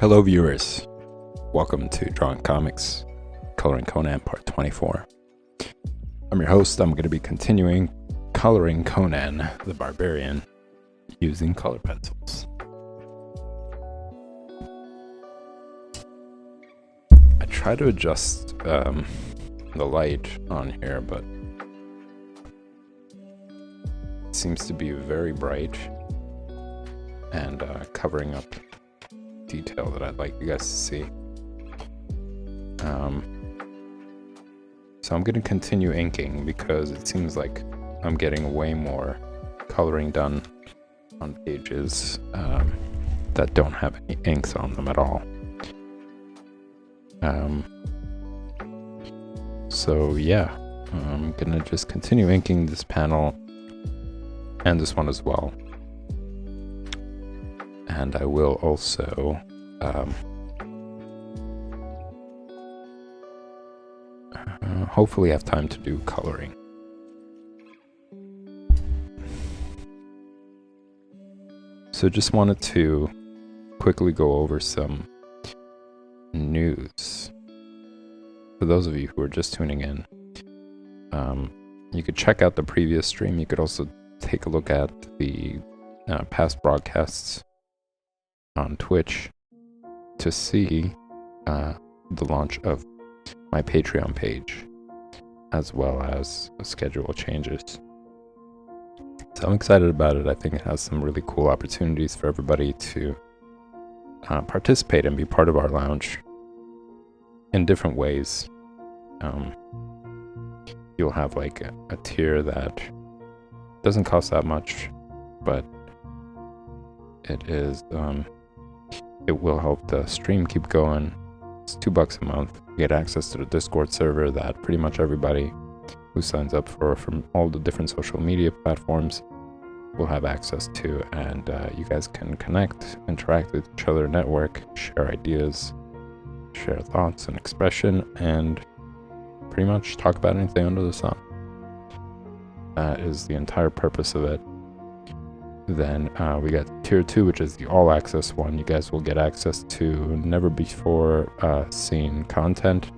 Hello viewers, welcome to Drawing Comics, Coloring Conan Part 24. I'm your host. I'm going to be continuing coloring Conan the Barbarian using color pencils. I try to adjust the light on here, but it seems to be very bright and covering up detail that I'd like you guys to see. So I'm going to continue inking because it seems like I'm getting way more coloring done on pages that don't have any inks on them at all. So yeah, I'm going to just continue inking this panel and this one as well. And I will also hopefully have time to do coloring. So just wanted to quickly go over some news. For those of you who are just tuning in, you could check out the previous stream. You could also take a look at the past broadcasts on Twitch to see the launch of my Patreon page, as well as schedule changes. So I'm excited about it. I think it has some really cool opportunities for everybody to participate and be part of our lounge in different ways. You'll have like a tier that doesn't cost that much, but it is it will help the stream keep going. It's $2 a month. You get access to the Discord server that pretty much everybody who signs up from all the different social media platforms will have access to, and you guys can connect, interact with each other, network, share ideas, share thoughts and expression, and pretty much talk about anything under the sun. That is the entire purpose of it. Then we got tier 2, which is the all access one. You guys will get access to never before seen content,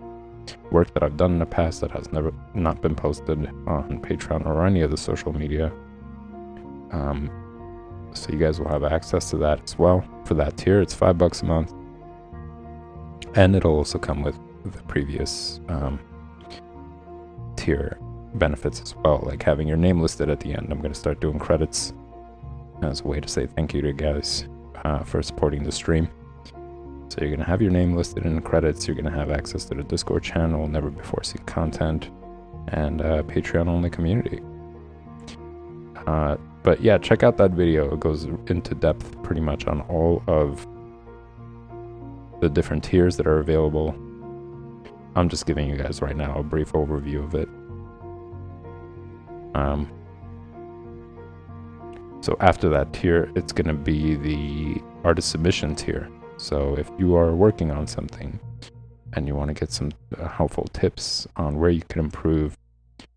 work that I've done in the past that has not been posted on Patreon or any of the social media. So you guys will have access to that as well. For that tier, it's $5 a month, and it'll also come with the previous tier benefits as well, like having your name listed at the end. I'm going to start doing credits as a way to say thank you to you guys for supporting the stream. So you're going to have your name listed in the credits, you're going to have access to the Discord channel, never before seen content, and Patreon only community. But yeah, check out that video. It goes into depth pretty much on all of the different tiers that are available. I'm just giving you guys right now a brief overview of it. So after that tier, it's going to be the artist submission tier. So if you are working on something and you want to get some helpful tips on where you can improve,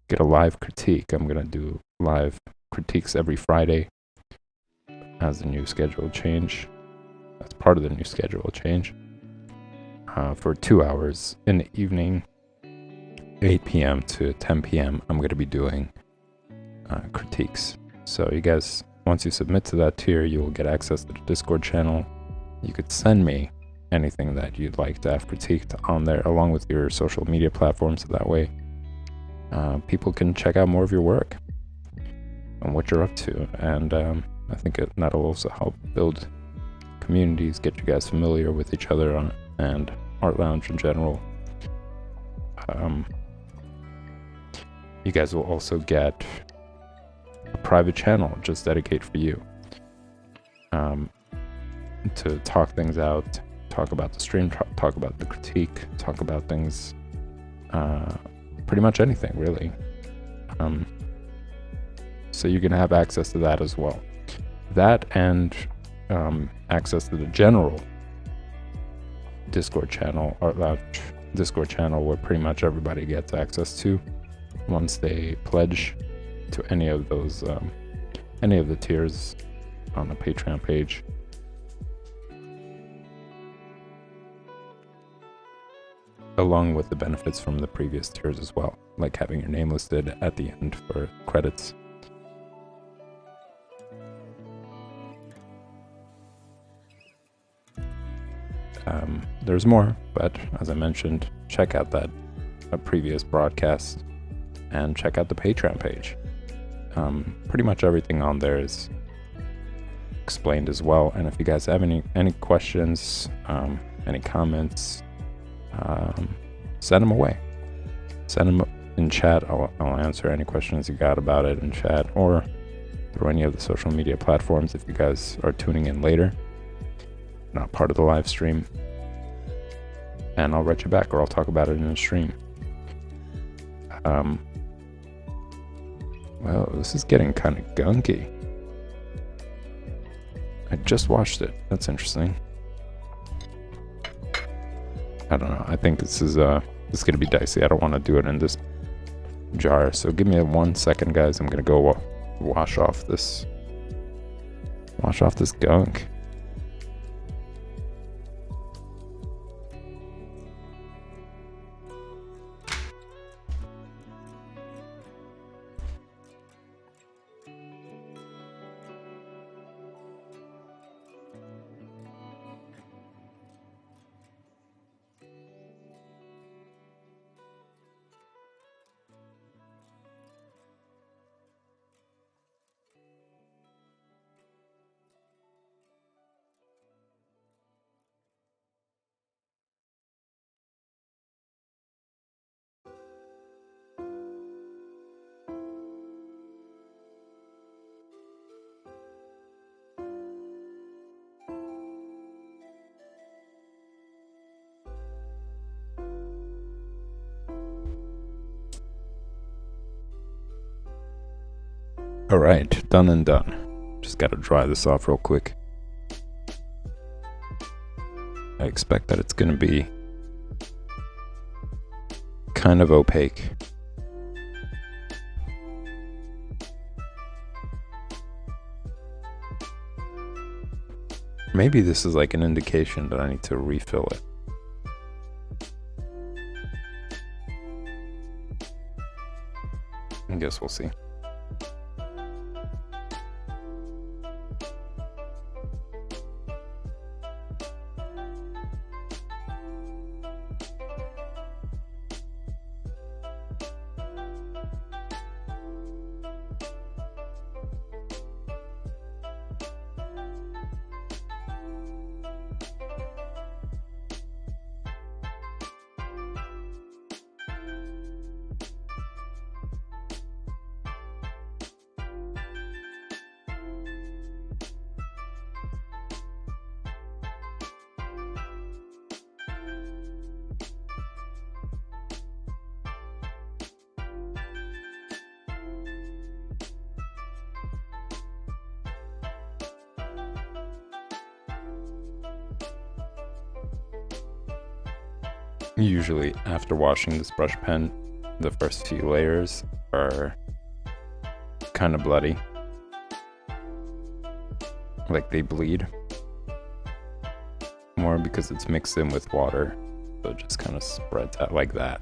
get a live critique. I'm going to do live critiques every Friday as the new schedule change. That's part of the new schedule change. For 2 hours in the evening, 8 p.m. to 10 p.m., I'm going to be doing critiques. So you guys, once you submit to that tier, you will get access to the Discord channel. You could send me anything that you'd like to have critiqued on there, along with your social media platforms. So that way people can check out more of your work and what you're up to. And I think that'll also help build communities, get you guys familiar with each other and Art Lounge in general. You guys will also get a private channel just dedicated for you, to talk things out, talk about the stream, talk about the critique, talk about things, pretty much anything really. So you're gonna have access to that as well. That and access to the general Discord channel, Art Lounge Discord channel, where pretty much everybody gets access to once they pledge to any of those any of the tiers on the Patreon page. along with the benefits from the previous tiers as well, like having your name listed at the end for credits. There's more, but as I mentioned, check out that previous broadcast and check out the Patreon page. Pretty much everything on there is explained as well. And if you guys have any questions, any comments, send them away. Send them in chat. I'll answer any questions you got about it in chat or through any of the social media platforms if you guys are tuning in later, not part of the live stream. And I'll write you back, or I'll talk about it in the stream. Well, this is getting kind of gunky. I just watched it. That's interesting. I don't know. I think this is gonna be dicey. I don't want to do it in this jar. So give me 1 second, guys. I'm gonna go wash off this gunk. All right, done and done. Just gotta dry this off real quick. I expect that it's gonna be kind of opaque. Maybe this is like an indication that I need to refill it. I guess we'll see. Usually after washing this brush pen, the first few layers are kind of bloody, like they bleed more because it's mixed in with water, so it just kind of spreads out like that.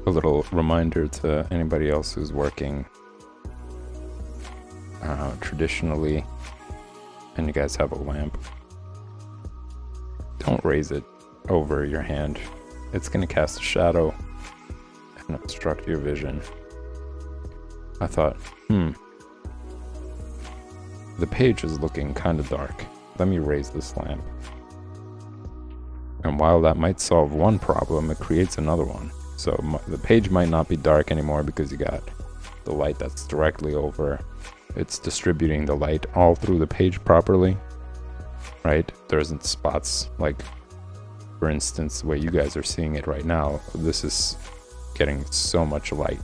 A little reminder to anybody else who's working traditionally and you guys have a lamp, don't raise it over your hand. It's going to cast a shadow and obstruct your vision. I thought, the page is looking kind of dark. Let me raise this lamp. And while that might solve one problem, it creates another one. So the page might not be dark anymore because you got the light that's directly over. It's distributing the light all through the page properly, right? There isn't spots like, for instance, the way you guys are seeing it right now. This is getting so much light.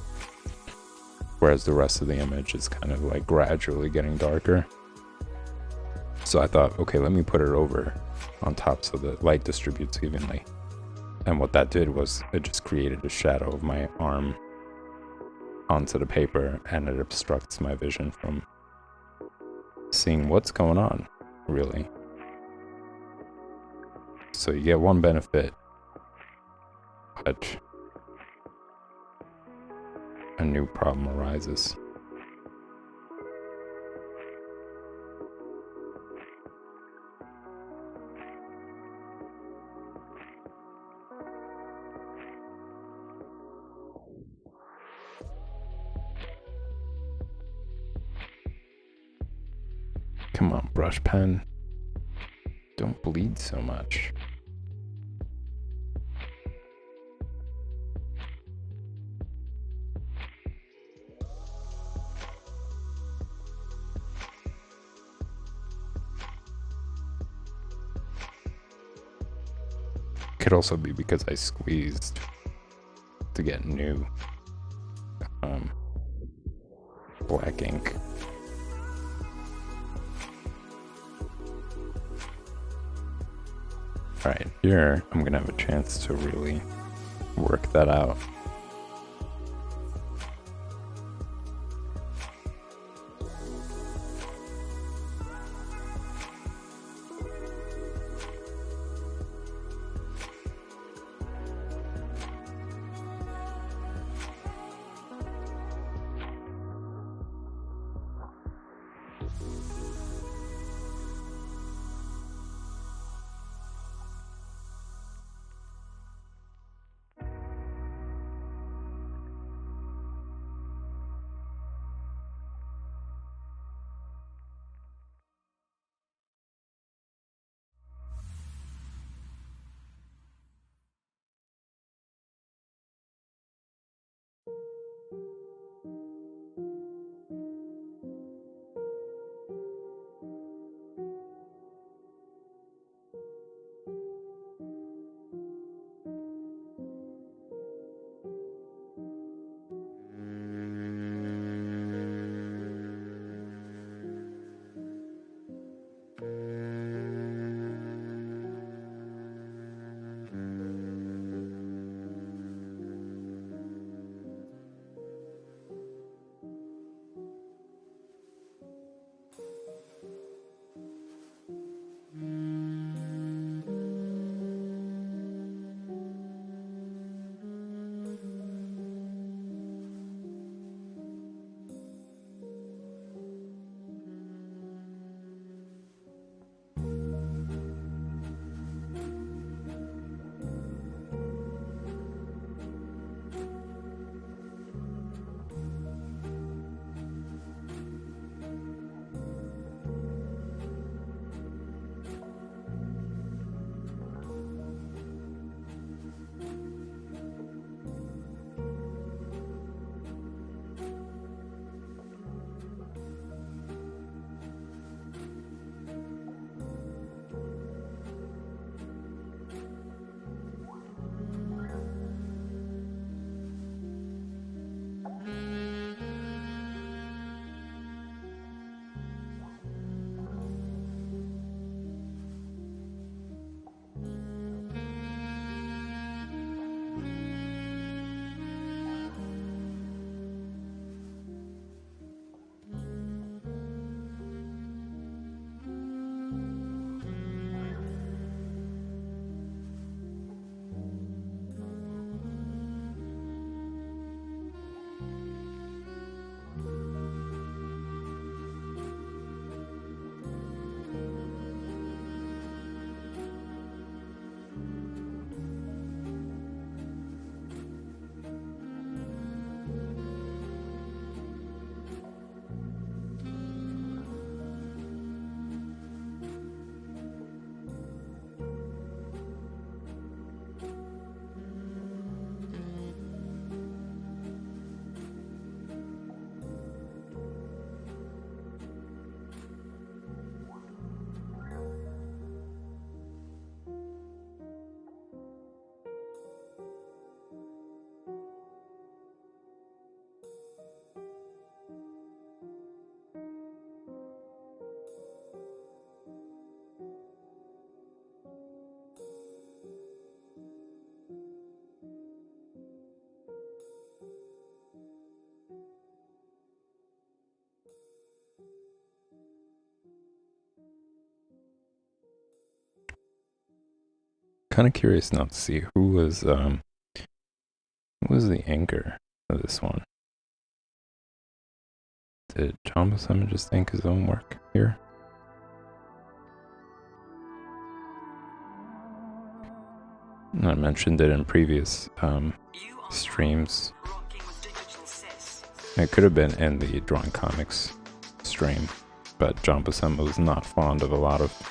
whereas the rest of the image is kind of like gradually getting darker. So I thought, okay, let me put it over on top so the light distributes evenly. And what that did was it just created a shadow of my arm onto the paper, and it obstructs my vision from seeing what's going on, really. So you get one benefit, but a new problem arises. Come on, brush pen. Don't bleed so much. Could also be because I squeezed to get new black ink. Alright, here I'm gonna have a chance to really work that out. Kind of curious now to see who was the anchor of this one. Did John Buscema just think his own work here? I mentioned it in previous streams. It could have been in the Drawing Comics stream, but John Buscema was not fond of a lot of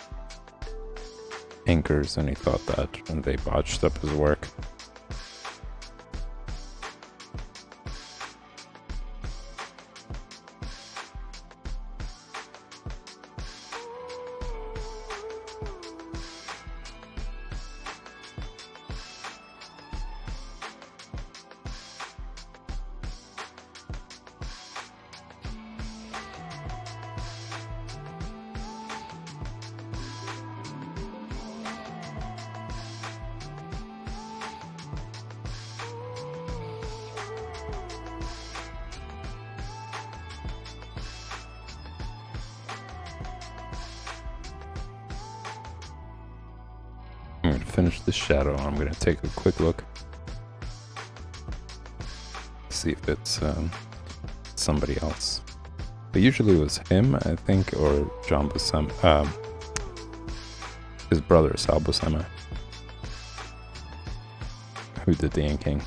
anchors, and he thought that they botched up his work. I'm going to finish the shadow. I'm going to take a quick look. See if it's somebody else. But usually it was him, I think, or John Buscema. His brother, Sal Buscema, who did the inking.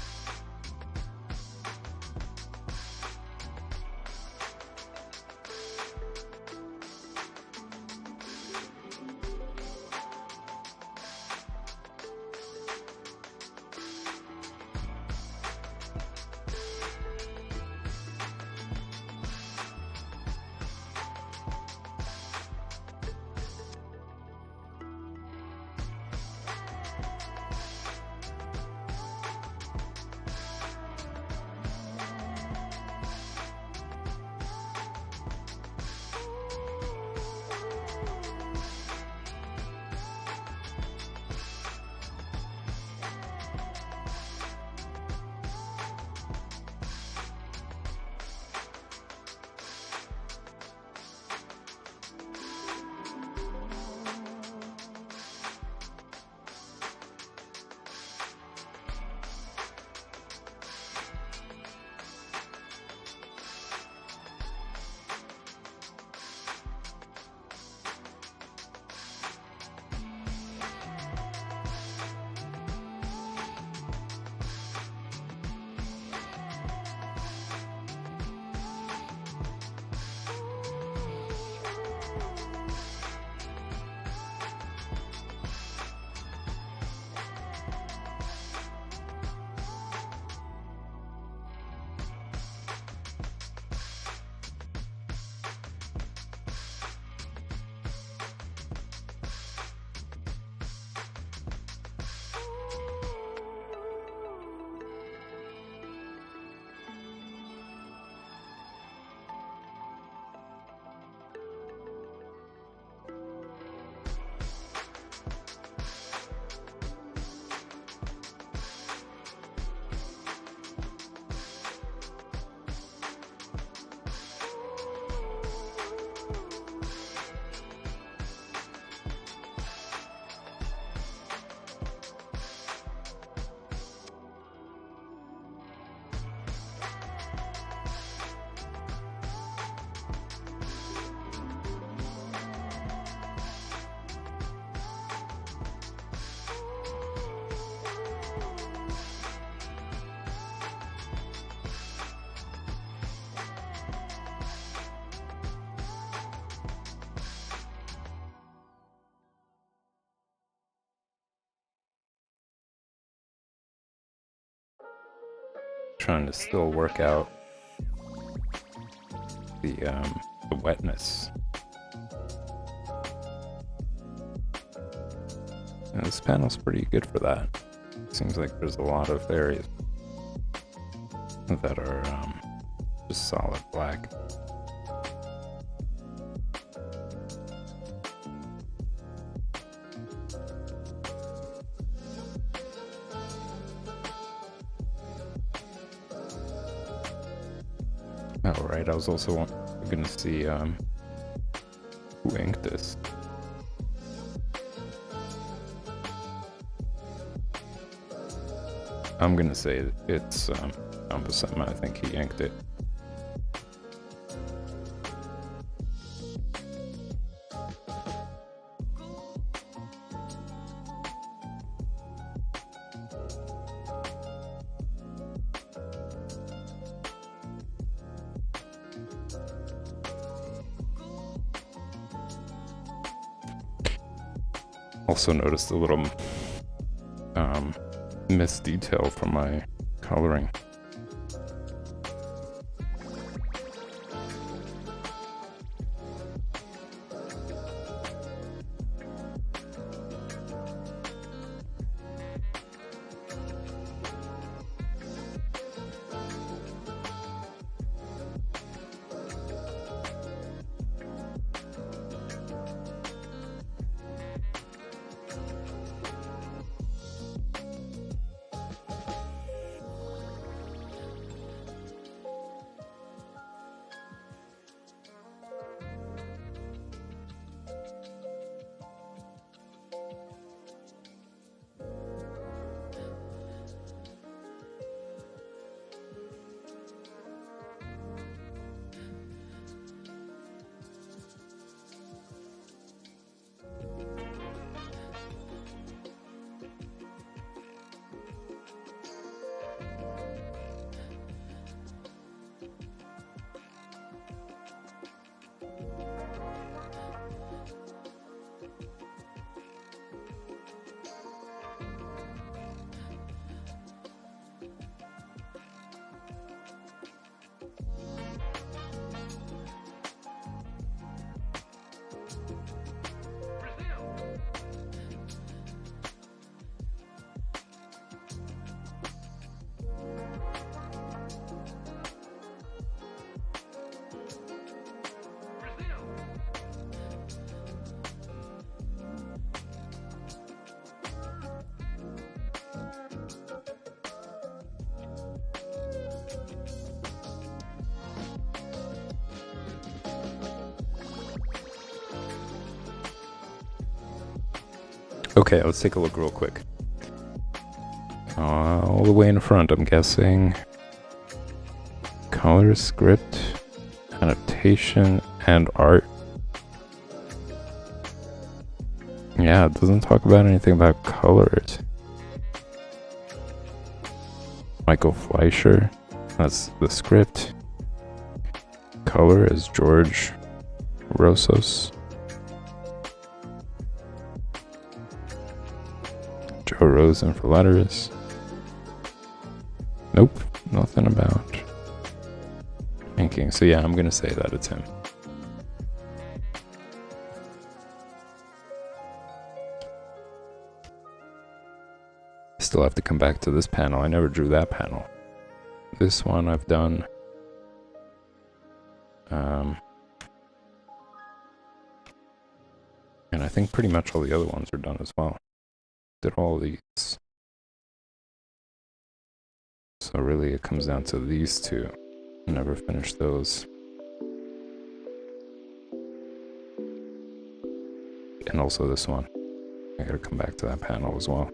Trying to still work out the wetness. And this panel's pretty good for that. Seems like there's a lot of areas that are just solid black. Oh, right, I was also going to see who inked this. I'm gonna say it's Ambasema. I think he yanked it. Also noticed a little missed detail from my coloring. Okay, let's take a look real quick. All the way in front, I'm guessing. Color, script, annotation, and art. Yeah, it doesn't talk about anything about colors. Michael Fleischer, that's the script. Color is George Rossos. Joe Rosen for letters. Nope, nothing about inking. So yeah, I'm gonna say that it's him. Still have to come back to this panel. I never drew that panel. This one I've done. And I think pretty much all the other ones are done as well. Did all these. So really it comes down to these two. Never finished those. And also this one. I gotta come back to that panel as well.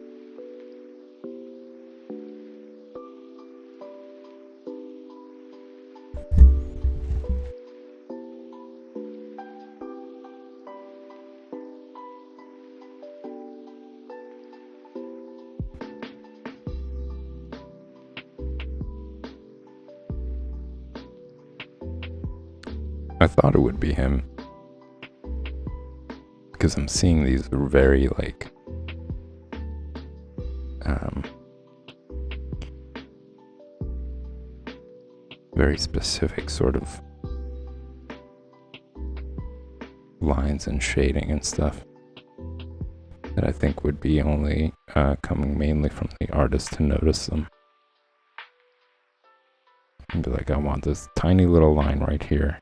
I thought it would be him. Because I'm seeing these very like very specific sort of lines and shading and stuff that I think would be only coming mainly from the artist to notice them. And be like, I want this tiny little line right here.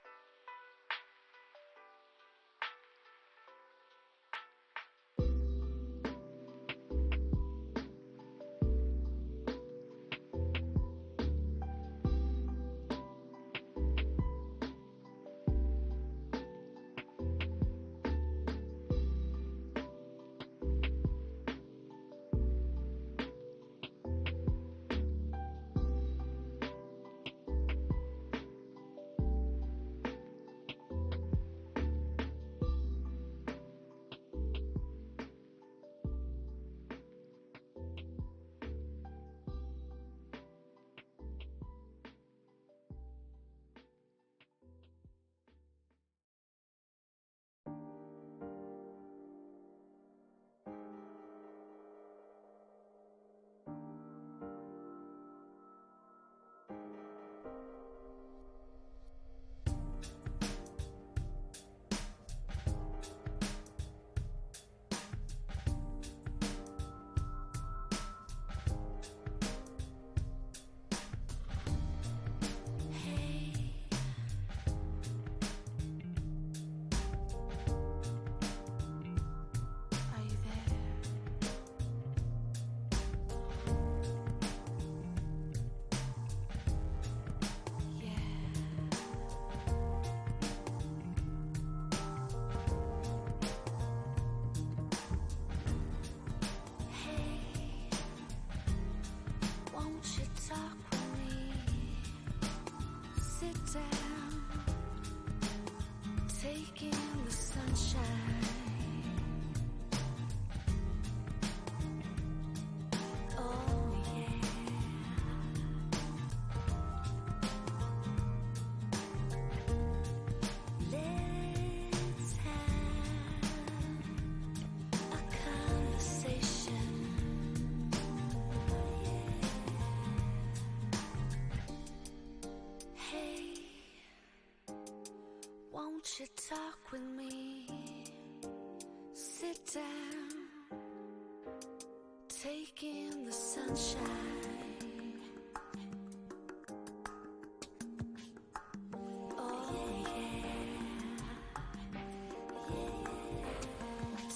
Won't you talk with me? Sit down, take in the sunshine. Oh yeah,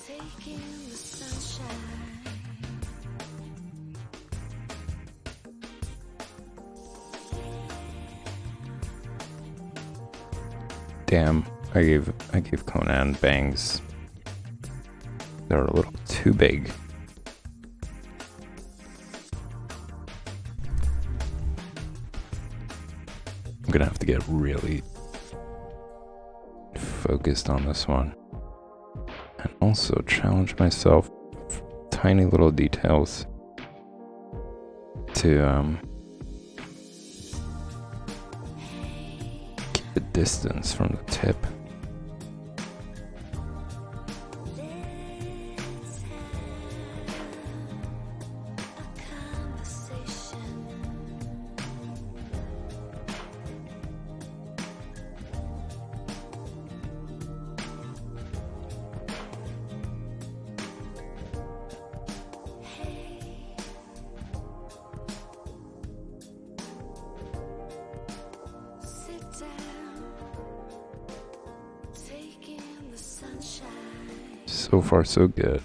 take in the sunshine. Damn, I gave Conan bangs. They're a little too big. I'm gonna have to get really focused on this one. And also challenge myself for tiny little details to keep the distance from the tip. So far, so good.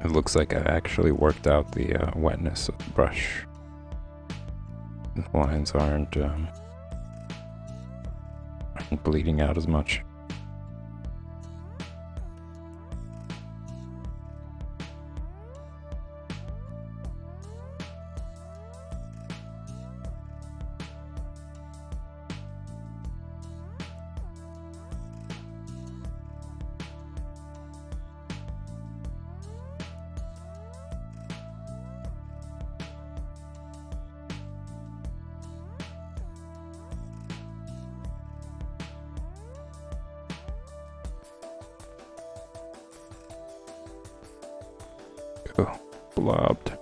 It looks like I actually worked out the wetness of the brush. The lines aren't bleeding out as much. Oh, blobbed.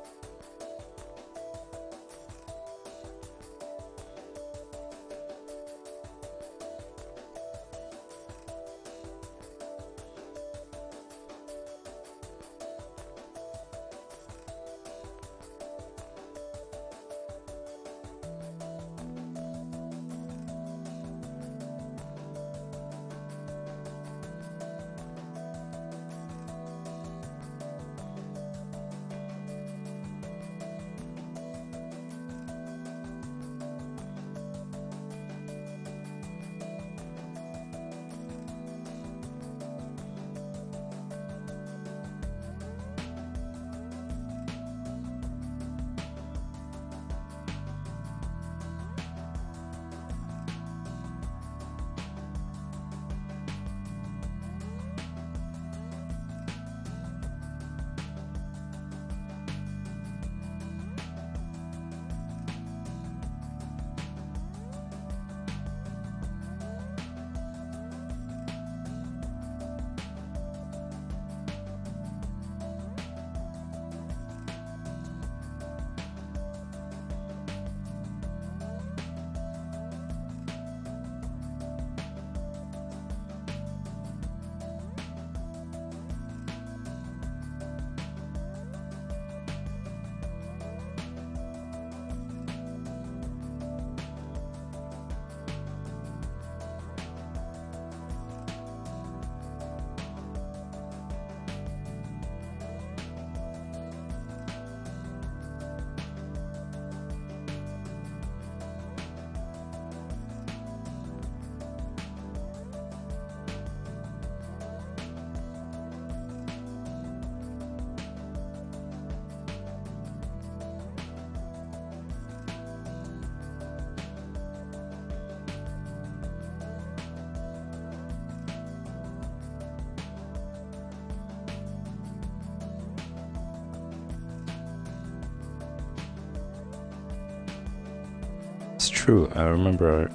true. I remember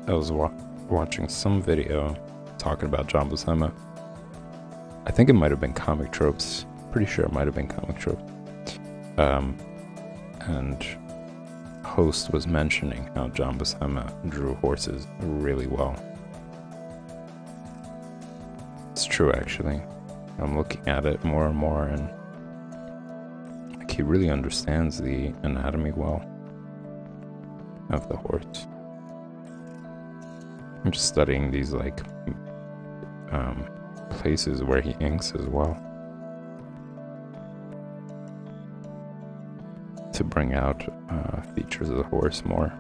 I was watching some video talking about John Buscema. I think it might have been Comic Tropes. Pretty sure it might have been Comic Tropes. And host was mentioning how John Buscema drew horses really well. It's true, actually. I'm looking at it more and more, and like, he really understands the anatomy well of the horse. I'm just studying these like places where he inks as well, to bring out features of the horse more.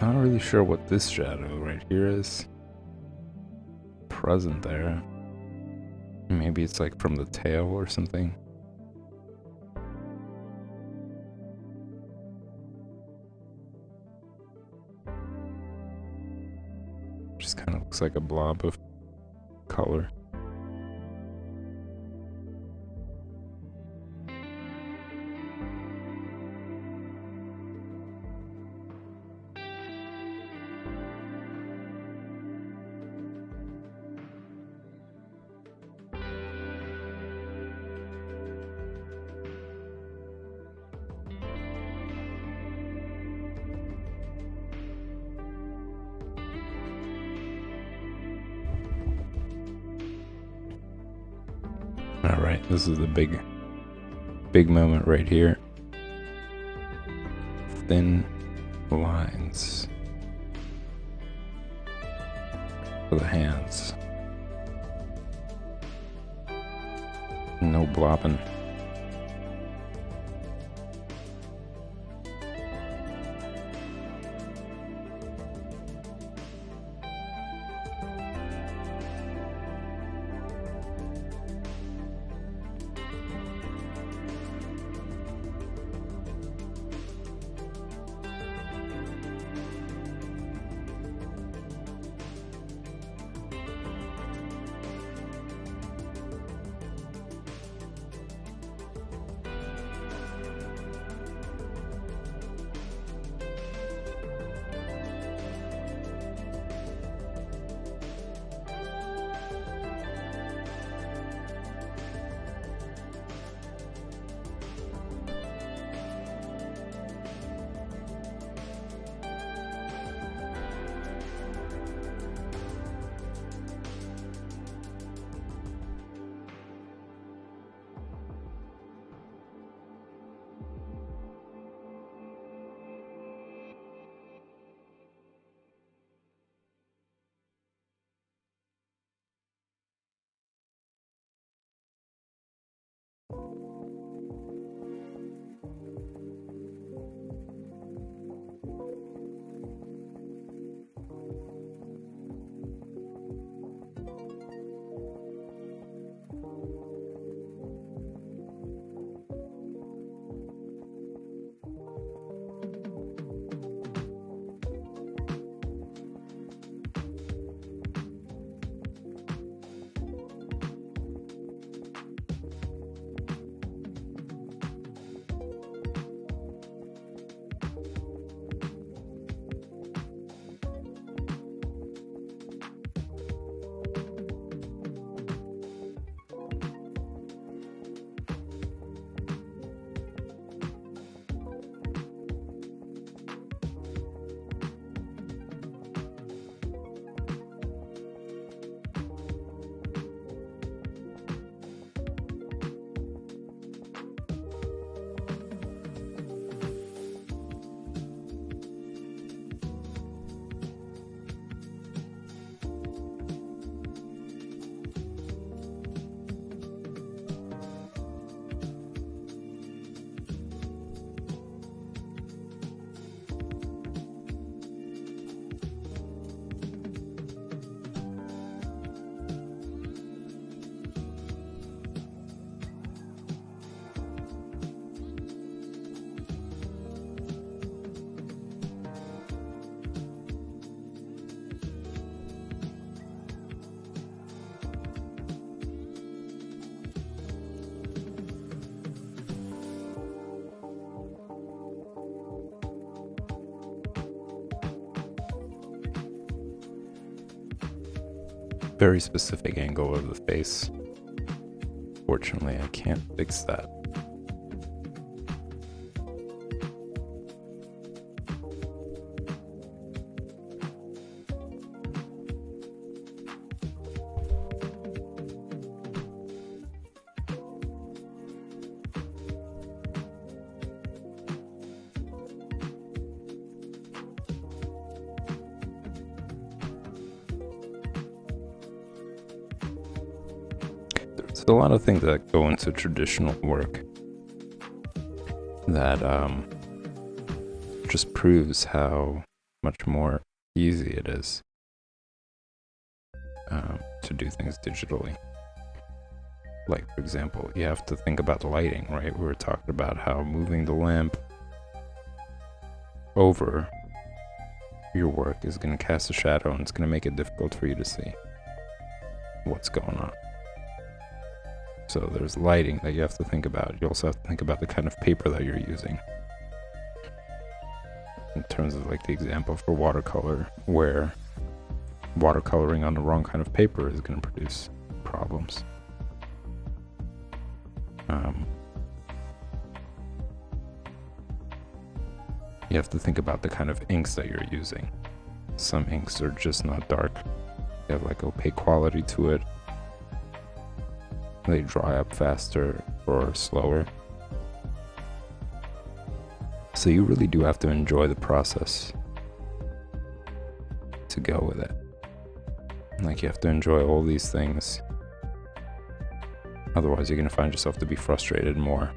Not really sure what this shadow right here is. present there. Maybe it's like from the tail or something. Just kind of looks like a blob of color. Alright, this is the big moment right here. Thin lines for the hands. No blobbing. Very specific angle of the face. Fortunately, I can't fix that. There's a lot of things that go into traditional work that just proves how much more easy it is. to do things digitally. Like, for example, you have to think about the lighting, right? We were talking about how moving the lamp over your work is going to cast a shadow, and it's going to make it difficult for you to see what's going on. So there's lighting that you have to think about. You also have to think about the kind of paper that you're using. In terms of like the example for watercolor, where watercoloring on the wrong kind of paper is going to produce problems. You have to think about the kind of inks that you're using. Some inks are just not dark. They have like opaque quality to it. They dry up faster or slower. So you really do have to enjoy the process to go with it. Like, you have to enjoy all these things. Otherwise, you're going to find yourself to be frustrated more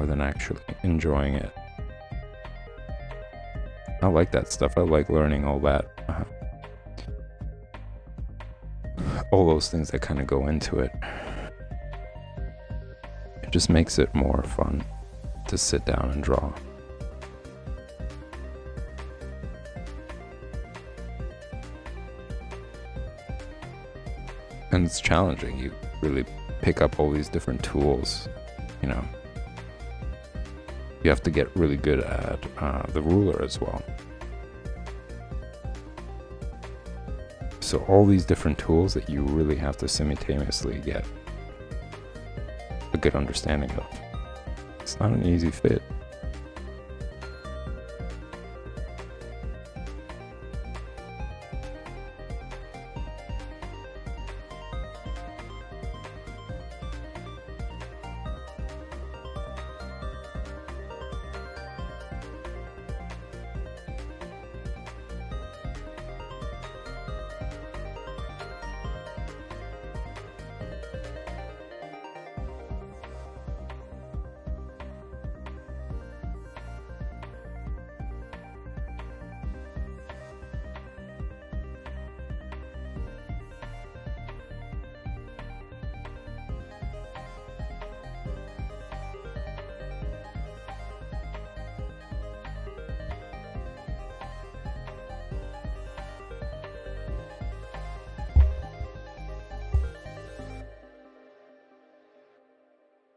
than actually enjoying it. I like that stuff. I like learning all that. All those things that kind of go into it. It just makes it more fun to sit down and draw. And it's challenging. You really pick up all these different tools, you know. You have to get really good at the ruler as well. So all these different tools that you really have to simultaneously get a good understanding of. It's not an easy fit.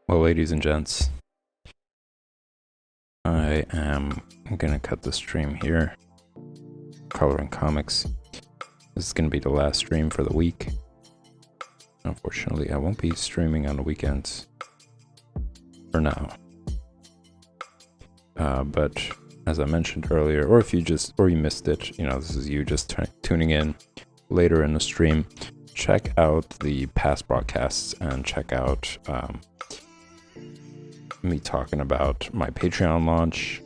Well, ladies and gents, I am gonna cut the stream here. Coloring Comics. This is gonna be the last stream for the week. Unfortunately, I won't be streaming on the weekends for now. But as I mentioned earlier, or if you missed it, you know, this is you just tuning in later in the stream. Check out the past broadcasts and check out me talking about my Patreon launch.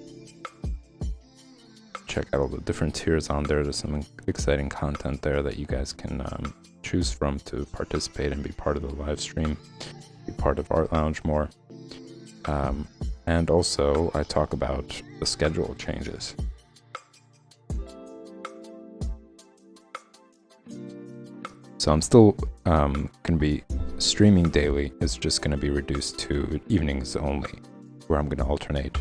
Check out all the different tiers on there. There's some exciting content there that you guys can choose from to participate and be part of the live stream, be part of Art Lounge more. And also, I talk about the schedule changes. So I'm still going to be streaming daily. It's just going to be reduced to evenings only, where I'm going to alternate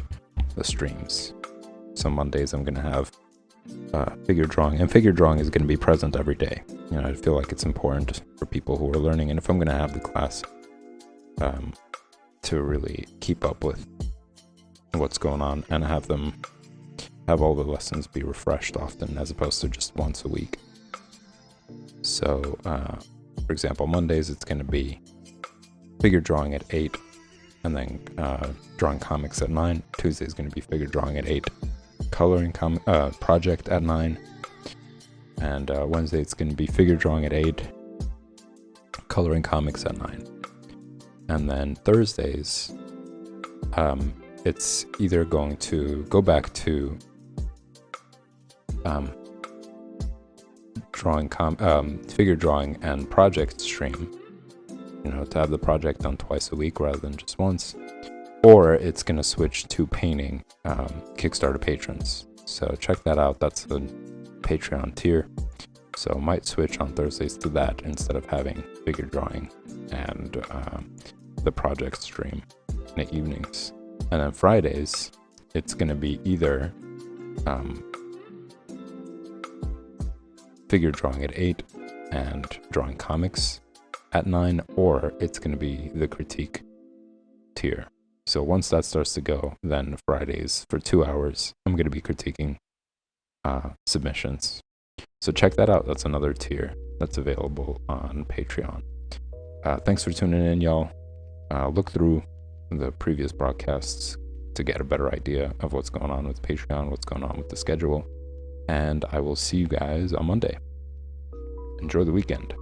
the streams. So Mondays I'm going to have figure drawing, and figure drawing is going to be present every day. You know, I feel like it's important for people who are learning, and if I'm going to have the class, to really keep up with what's going on and have all the lessons be refreshed often, as opposed to just once a week. So, for example, Mondays it's going to be figure drawing at 8, and then drawing comics at 9. Tuesday is going to be figure drawing at 8, coloring project at 9, and Wednesday it's going to be figure drawing at 8, coloring comics at 9. And then Thursdays, it's either going to go back to figure drawing and project stream, you know, to have the project done twice a week rather than just once, or it's going to switch to painting Kickstarter patrons. So check that out. That's the Patreon tier. So might switch on Thursdays to that instead of having figure drawing and the project stream in the evenings. And then Fridays, it's going to be either figure drawing at 8 and drawing comics at 9, or it's going to be the critique tier. So once that starts to go, then Fridays for 2 hours, I'm going to be critiquing submissions. So check that out. That's another tier that's available on Patreon. Thanks for tuning in, y'all. Look through the previous broadcasts to get a better idea of what's going on with Patreon, what's going on with the schedule. And I will see you guys on Monday. Enjoy the weekend.